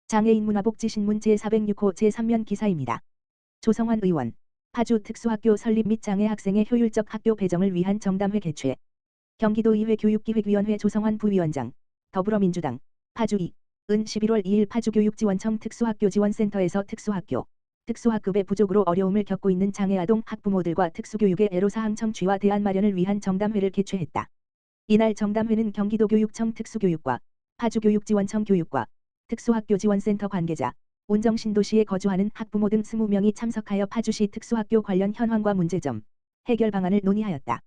장애인 문화복지신문 제406호 제3면 기사입니다. 조성환 의원, 파주 특수학교 설립 및 장애 학생의 효율적 학교 배정을 위한 정담회 개최. 경기도의회 교육기획위원회 조성환 부위원장, 더불어민주당, 파주2, 은 11월 2일 파주교육지원청 특수학교지원센터에서 특수학급의 부족으로 어려움을 겪고 있는 장애아동 학부모들과 특수교육의 애로사항 청취와 대안 마련을 위한 정담회를 개최했다. 이날 정담회는 경기도교육청 특수교육과 파주교육지원청 교육과 특수학교지원센터 관계자, 온정신도시에 거주하는 학부모 등 20명이 참석하여 파주시 특수학교 관련 현황과 문제점, 해결 방안을 논의하였다.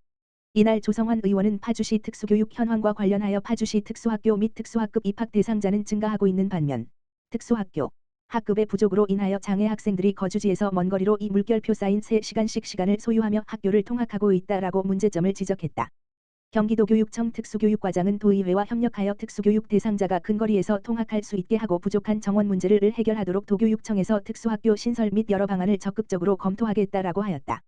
이날 조성환 의원은 파주시 특수교육 현황과 관련하여 파주시 특수학교 및 특수학급 입학 대상자는 증가하고 있는 반면 특수학교, 학급의 부족으로 인하여 장애 학생들이 거주지에서 먼 거리로 이 물결표 쌓인 3시간씩 시간을 소요하며 학교를 통학하고 있다라고 문제점을 지적했다. 경기도교육청 특수교육과장은 도의회와 협력하여 특수교육 대상자가 근거리에서 통학할 수 있게 하고 부족한 정원 문제를 해결하도록 도교육청에서 특수학교 신설 및 여러 방안을 적극적으로 검토하겠다라고 하였다.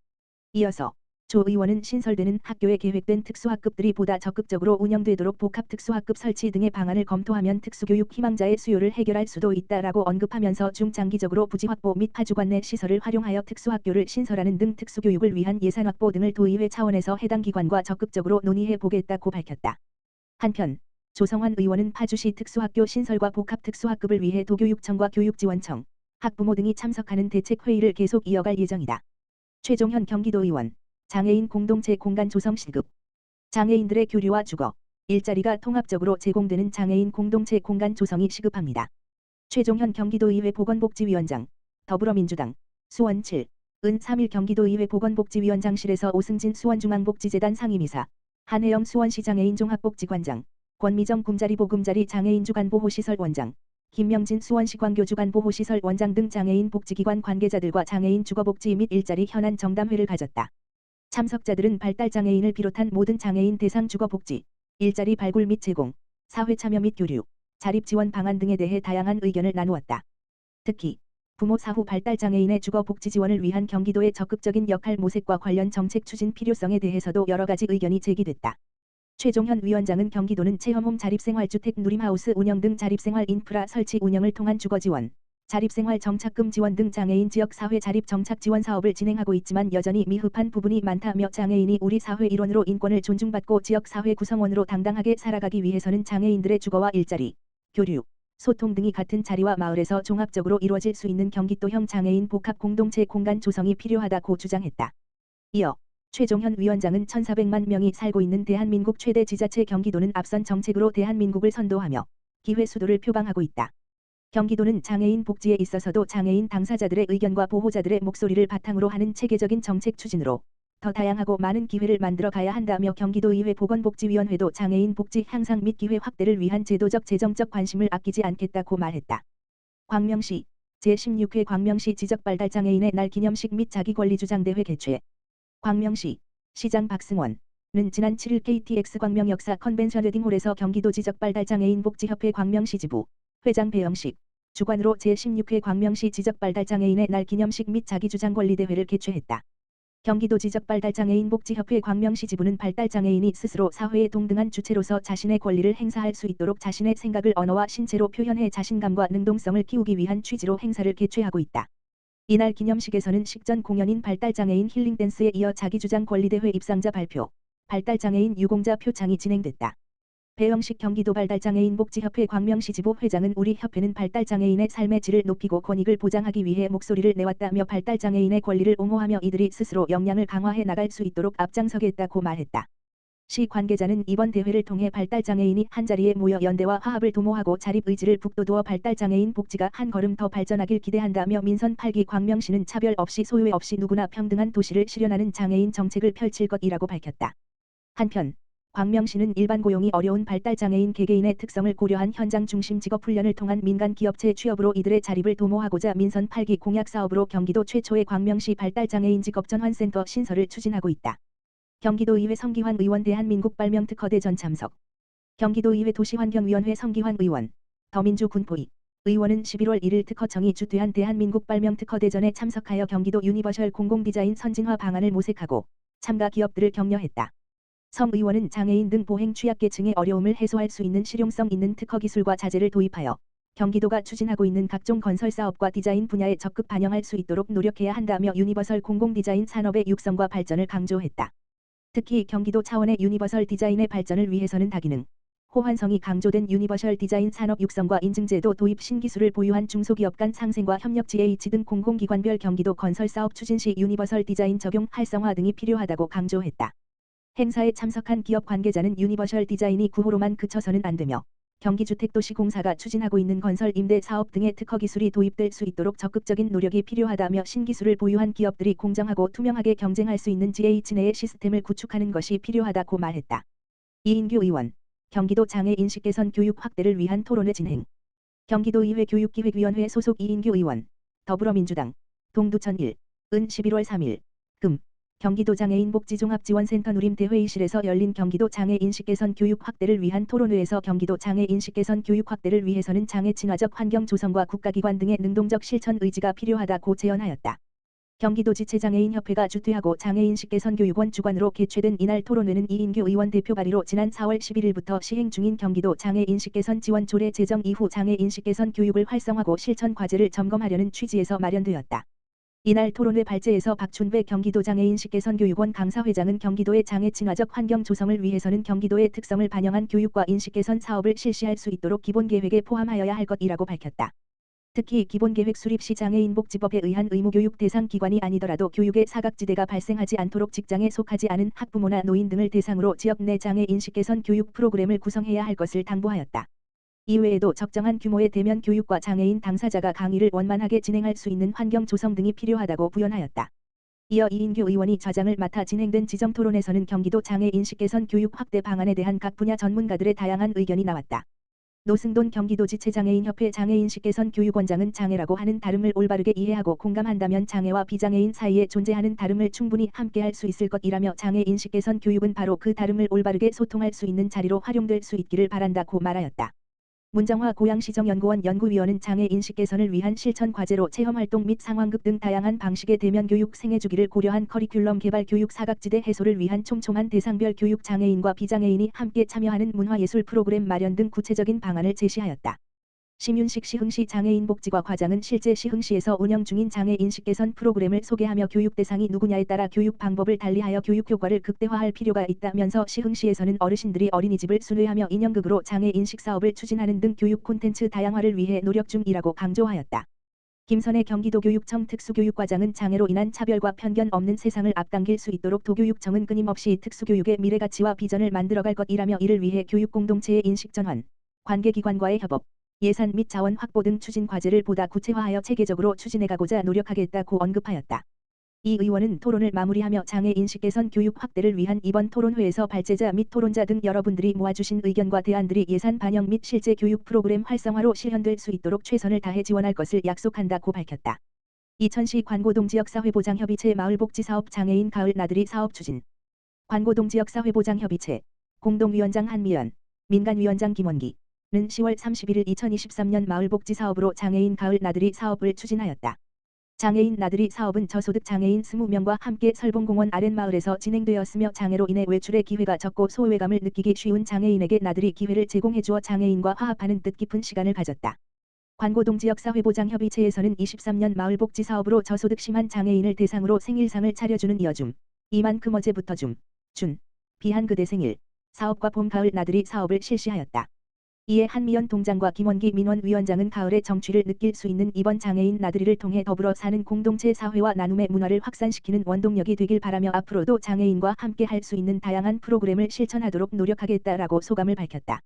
이어서 조 의원은 신설되는 학교에 계획된 특수학급들이 보다 적극적으로 운영되도록 복합특수학급 설치 등의 방안을 검토하면 특수교육 희망자의 수요를 해결할 수도 있다라고 언급하면서 중장기적으로 부지 확보 및 파주관 내 시설을 활용하여 특수학교를 신설하는 등 특수교육을 위한 예산 확보 등을 도의회 차원에서 해당 기관과 적극적으로 논의해 보겠다고 밝혔다. 한편 조성환 의원은 파주시 특수학교 신설과 복합특수학급을 위해 도교육청과 교육지원청, 학부모 등이 참석하는 대책회의를 계속 이어갈 예정이다. 최종현 경기도의원, 장애인 공동체 공간 조성 시급. 장애인들의 교류와 주거, 일자리가 통합적으로 제공되는 장애인 공동체 공간 조성이 시급합니다. 최종현 경기도의회 보건복지위원장, 더불어민주당, 수원 7, 은 3일 경기도의회 보건복지위원장실에서 오승진 수원중앙복지재단 상임이사, 한혜영 수원시 장애인 종합복지관장, 권미정 굼자리 보금자리 장애인 주간보호시설 원장, 김명진 수원시 광교주간보호시설 원장 등 장애인 복지기관 관계자들과 장애인 주거복지 및 일자리 현안 정담회를 가졌다. 참석자들은 발달장애인을 비롯한 모든 장애인 대상 주거복지, 일자리 발굴 및 제공, 사회 참여 및 교류, 자립지원 방안 등에 대해 다양한 의견을 나누었다. 특히 부모 사후 발달장애인의 주거복지 지원을 위한 경기도의 적극적인 역할 모색과 관련 정책 추진 필요성에 대해서도 여러 가지 의견이 제기됐다. 최종현 위원장은 경기도는 체험홈 자립생활주택 누림하우스 운영 등 자립생활 인프라 설치 운영을 통한 주거지원, 자립생활 정착금 지원 등 장애인 지역 사회 자립 정착 지원 사업을 진행하고 있지만 여전히 미흡한 부분이 많다며 장애인이 우리 사회 일원으로 인권을 존중받고 지역 사회 구성원으로 당당하게 살아가기 위해서는 장애인들의 주거와 일자리, 교류, 소통 등이 같은 자리와 마을에서 종합적으로 이루어질 수 있는 경기도형 장애인 복합 공동체 공간 조성이 필요하다고 주장했다. 이어 최종현 위원장은 1,400만 명이 살고 있는 대한민국 최대 지자체 경기도는 앞선 정책으로 대한민국을 선도하며 기회 수도를 표방하고 있다. 경기도는 장애인 복지에 있어서도 장애인 당사자들의 의견과 보호자들의 목소리를 바탕으로 하는 체계적인 정책 추진으로 더 다양하고 많은 기회를 만들어 가야 한다며 경기도의회 보건복지위원회도 장애인 복지 향상 및 기회 확대를 위한 제도적 재정적 관심을 아끼지 않겠다고 말했다. 광명시 제16회 광명시 지적발달장애인의 날 기념식 및 자기권리주장대회 개최. 광명시 시장 박승원은 지난 7일 KTX 광명 역사 컨벤션 웨딩홀에서 경기도 지적발달장애인 복지협회 광명시 지부 회장 배영식 주관으로 제16회 광명시 지적발달장애인의 날 기념식 및 자기주장권리대회를 개최했다. 경기도 지적발달장애인 복지협회 광명시 지부는 발달장애인이 스스로 사회에 동등한 주체로서 자신의 권리를 행사할 수 있도록 자신의 생각을 언어와 신체로 표현해 자신감과 능동성을 키우기 위한 취지로 행사를 개최하고 있다. 이날 기념식에서는 식전 공연인 발달장애인 힐링댄스에 이어 자기주장 권리대회 입상자 발표, 발달장애인 유공자 표창이 진행됐다. 배영식 경기도 발달장애인 복지협회 광명시 지부 회장은 우리 협회는 발달장애인의 삶의 질을 높이고 권익을 보장하기 위해 목소리를 내왔다며 발달장애인의 권리를 옹호하며 이들이 스스로 역량을 강화해 나갈 수 있도록 앞장서겠다고 말했다. 시 관계자는 이번 대회를 통해 발달장애인이 한자리에 모여 연대와 화합을 도모하고 자립의지를 북돋우어 발달장애인 복지가 한 걸음 더 발전하길 기대한다며 민선 8기 광명시는 차별 없이 소외 없이 누구나 평등한 도시를 실현하는 장애인 정책을 펼칠 것이라고 밝혔다. 한편 광명시는 일반 고용이 어려운 발달장애인 개개인의 특성을 고려한 현장 중심 직업훈련을 통한 민간 기업체 취업으로 이들의 자립을 도모하고자 민선 8기 공약사업으로 경기도 최초의 광명시 발달장애인 직업전환센터 신설을 추진하고 있다. 경기도의회 성기환 의원 대한민국 발명특허대전 참석. 경기도의회 도시환경위원회 성기환 의원, 더민주 군포이 의원은 11월 1일 특허청이 주최한 대한민국 발명특허대전에 참석하여 경기도 유니버셜 공공디자인 선진화 방안을 모색하고 참가 기업들을 격려했다. 성 의원은 장애인 등 보행 취약계층의 어려움을 해소할 수 있는 실용성 있는 특허 기술과 자재를 도입하여 경기도가 추진하고 있는 각종 건설 사업과 디자인 분야에 적극 반영할 수 있도록 노력해야 한다며 유니버설 공공디자인 산업의 육성과 발전을 강조했다. 특히 경기도 차원의 유니버설 디자인의 발전을 위해서는 다기능, 호환성이 강조된 유니버설 디자인 산업 육성과 인증제도 도입, 신기술을 보유한 중소기업 간 상생과 협력, GH 등 공공기관별 경기도 건설사업 추진 시 유니버설 디자인 적용 활성화 등이 필요하다고 강조했다. 행사에 참석한 기업 관계자는 유니버설 디자인이 구호로만 그쳐서는 안 되며 경기주택도시공사가 추진하고 있는 건설 임대 사업 등의 특허 기술이 도입될 수 있도록 적극적인 노력이 필요하다며 신기술을 보유한 기업들이 공정하고 투명하게 경쟁할 수 있는 GH 내의 시스템을 구축하는 것이 필요하다고 말했다. 이인규 의원, 경기도 장애 인식 개선 교육 확대를 위한 토론회 진행. 경기도의회 교육기획위원회 소속 이인규 의원, 더불어민주당, 동두천 1, 은 11월 3일, 금, 경기도 장애인 복지종합지원센터 누림대회의실에서 열린 경기도 장애 인식 개선 교육 확대를 위한 토론회에서 경기도 장애 인식 개선 교육 확대를 위해서는 장애 친화적 환경 조성과 국가기관 등의 능동적 실천 의지가 필요하다고 제언하였다. 경기도지체장애인협회가 주최하고 장애인식 개선교육원 주관으로 개최된 이날 토론회는 이인규 의원 대표 발의로 지난 4월 11일부터 시행 중인 경기도 장애인식 개선 지원 조례 제정 이후 장애인식 개선 교육을 활성화하고 실천 과제를 점검하려는 취지에서 마련되었다. 이날 토론회 발제에서 박춘배 경기도 장애인식 개선교육원 강사회장은 경기도의 장애 친화적 환경 조성을 위해서는 경기도의 특성을 반영한 교육과 인식 개선 사업을 실시할 수 있도록 기본계획에 포함하여야 할 것이라고 밝혔다. 특히 기본계획 수립 시 장애인복지법에 의한 의무교육 대상 기관이 아니더라도 교육의 사각지대가 발생하지 않도록 직장에 속하지 않은 학부모나 노인 등을 대상으로 지역 내 장애인식 개선 교육 프로그램을 구성해야 할 것을 당부하였다. 이외에도 적정한 규모의 대면 교육과 장애인 당사자가 강의를 원만하게 진행할 수 있는 환경 조성 등이 필요하다고 부연하였다. 이어 이인규 의원이 좌장을 맡아 진행된 지정토론에서는 경기도 장애인식 개선 교육 확대 방안에 대한 각 분야 전문가들의 다양한 의견이 나왔다. 노승돈 경기도지체장애인협회 장애인식 개선 교육원장은 장애라고 하는 다름을 올바르게 이해하고 공감한다면 장애와 비장애인 사이에 존재하는 다름을 충분히 함께할 수 있을 것이라며 장애인식 개선 교육은 바로 그 다름을 올바르게 소통할 수 있는 자리로 활용될 수 있기를 바란다고 말하였다. 문정화 고양시정연구원 연구위원은 장애인식 개선을 위한 실천 과제로 체험활동 및 상황극 등 다양한 방식의 대면 교육 생애주기를 고려한 커리큘럼 개발, 교육 사각지대 해소를 위한 촘촘한 대상별 교육, 장애인과 비장애인이 함께 참여하는 문화예술 프로그램 마련 등 구체적인 방안을 제시하였다. 심윤식 시흥시 장애인복지과 과장은 실제 시흥시에서 운영 중인 장애인식 개선 프로그램을 소개하며 교육 대상이 누구냐에 따라 교육 방법을 달리하여 교육 효과를 극대화할 필요가 있다면서 시흥시에서는 어르신들이 어린이집을 순회하며 인형극으로 장애인식 사업을 추진하는 등 교육 콘텐츠 다양화를 위해 노력 중이라고 강조하였다. 김선혜 경기도교육청 특수교육과장은 장애로 인한 차별과 편견 없는 세상을 앞당길 수 있도록 도교육청은 끊임없이 특수교육의 미래가치와 비전을 만들어갈 것이라며 이를 위해 교육공동체의 인식전환, 관계기관과의 협업, 예산 및 자원 확보 등 추진 과제를 보다 구체화하여 체계적으로 추진해가고자 노력하겠다고 언급하였다. 이 의원은 토론을 마무리하며 장애인식 개선 교육 확대를 위한 이번 토론회에서 발제자 및 토론자 등 여러분들이 모아주신 의견과 대안들이 예산 반영 및 실제 교육 프로그램 활성화로 실현될 수 있도록 최선을 다해 지원할 것을 약속한다고 밝혔다. 이천시 관고동지역사회보장협의체 마을복지사업 장애인 가을 나들이 사업 추진. 관고동지역사회보장협의체 공동위원장 한미연, 민간위원장 김원기 는 10월 31일 2023년 마을복지 사업으로 장애인 가을 나들이 사업을 추진하였다. 장애인 나들이 사업은 저소득 장애인 20명과 함께 설봉공원 아랫마을에서 진행되었으며 장애로 인해 외출의 기회가 적고 소외감을 느끼기 쉬운 장애인에게 나들이 기회를 제공해주어 장애인과 화합하는 뜻깊은 시간을 가졌다. 관고동지역사회보장협의체에서는 23년 마을복지 사업으로 저소득 심한 장애인을 대상으로 생일상을 차려주는 이어줌, 이만큼 어제부터 줌, 준, 비한 그대 생일, 사업과 봄 가을 나들이 사업을 실시하였다. 이에 한미연 동장과 김원기 민원위원장은 가을의 정취를 느낄 수 있는 이번 장애인 나들이를 통해 더불어 사는 공동체 사회와 나눔의 문화를 확산시키는 원동력이 되길 바라며 앞으로도 장애인과 함께 할 수 있는 다양한 프로그램을 실천하도록 노력하겠다라고 소감을 밝혔다.